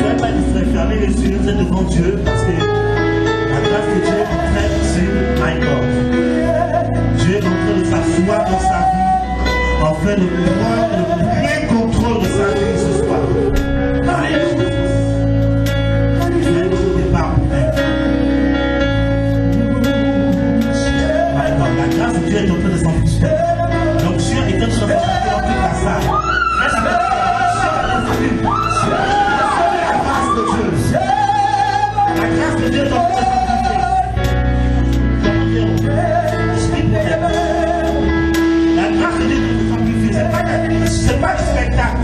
soyez pas distrait, fermez les yeux, vous êtes devant Dieu parce que la grâce de Dieu est en train de my God. Dieu est en train de s'asseoir dans sa vie, en train de prendre le plein contrôle de sa vie ce soir. Alléluia. Tu es au départ pour elle. My God, la grâce de Dieu est en train de s'amplifier. Donc Dieu est en train de s'amplifier dans toute la salle. Reste avec Dieu. La grâce de Dieu. La grâce de Dieu est en train de s'amplifier. La grâce de Dieu est en train de s'amplifier. C'est pas du spectacle.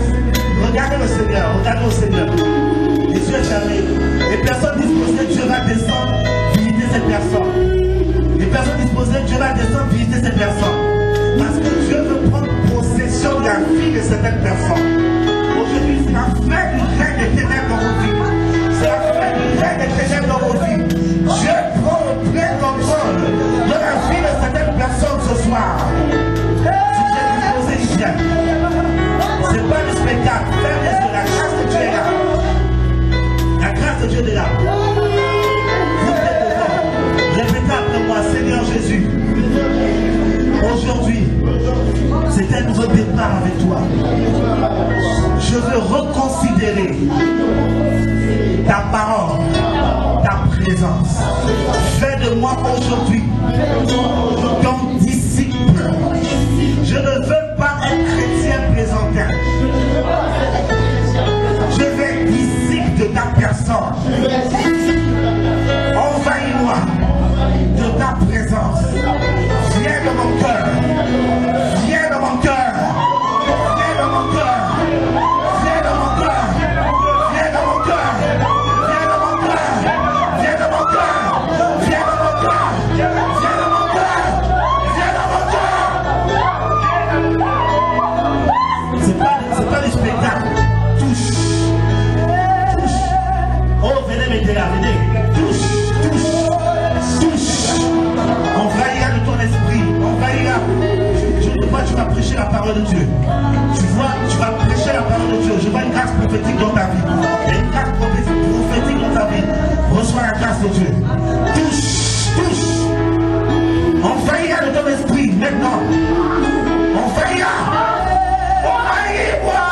Regardez le Seigneur, regardez le Seigneur. Et Dieu est fermé. Les personnes disposées, Dieu va descendre, visiter cette personne. Les personnes disposées, Dieu va descendre, visiter cette personne. Parce que Dieu veut prendre possession de la vie de certaines personnes. Aujourd'hui, c'est la fin du règne des ténèbres dans vos vies. C'est la fin du règne des ténèbres dans vos vies. Dieu prend le plein contrôle de la vie de certaines personnes ce soir. un nouveau départ avec toi. Je veux reconsidérer ta parole, ta présence. Fais de moi aujourd'hui ton disciple. Je ne veux pas être chrétien présentant. Je veux être disciple de ta personne. Envahis-moi de ta présence. Viens dans mon cœur. Viens dans mon cœur. Viens dans mon cœur. Viens dans mon cœur. Viens dans mon cœur. Viens dans mon cœur. Viens dans mon cœur. Viens dans mon cœur. Viens dans mon cœur. Viens dans mon cœur. C'est pas des spectacles. Touche. Touche. Oh, venez m'aider là, venez. Touche. Envahira de ton esprit, envahira. Je vois, tu vas prêcher la parole de Dieu. Tu vois, tu vas prêcher la parole de Dieu. Je vois une grâce prophétique dans ta vie. Il y a une grâce prophétique dans ta vie. Reçois la grâce de Dieu. Touche. Envahira de ton esprit maintenant. Envahira. Envahis-moi.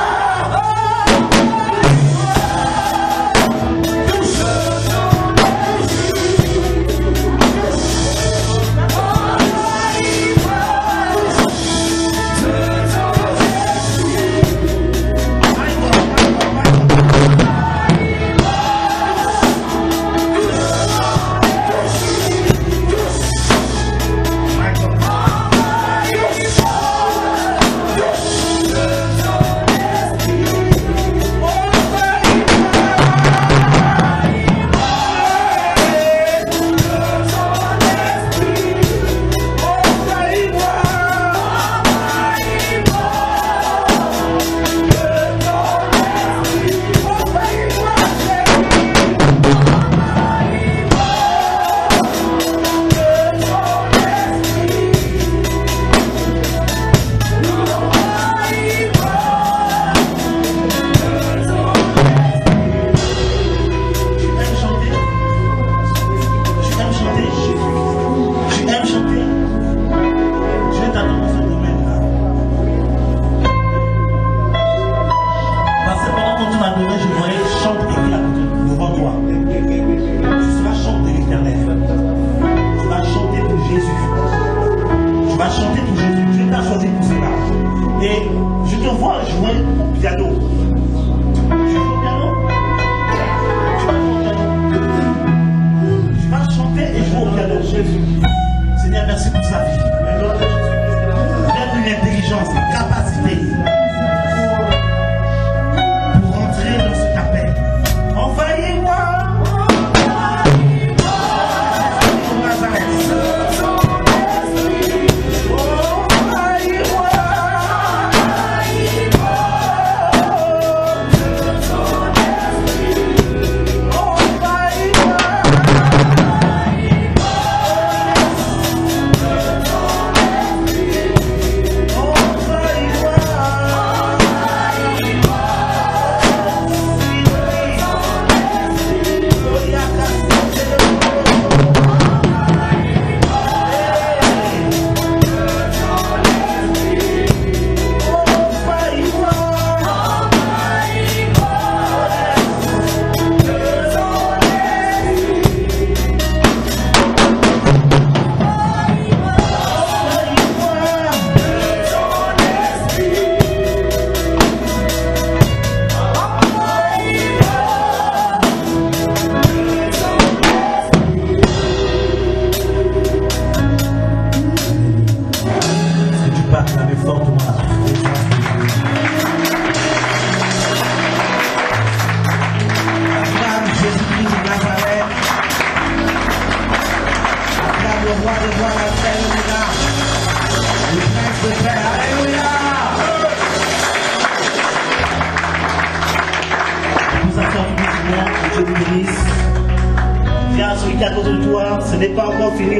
Viens, celui qui est à côté de toi, ce n'est pas encore fini.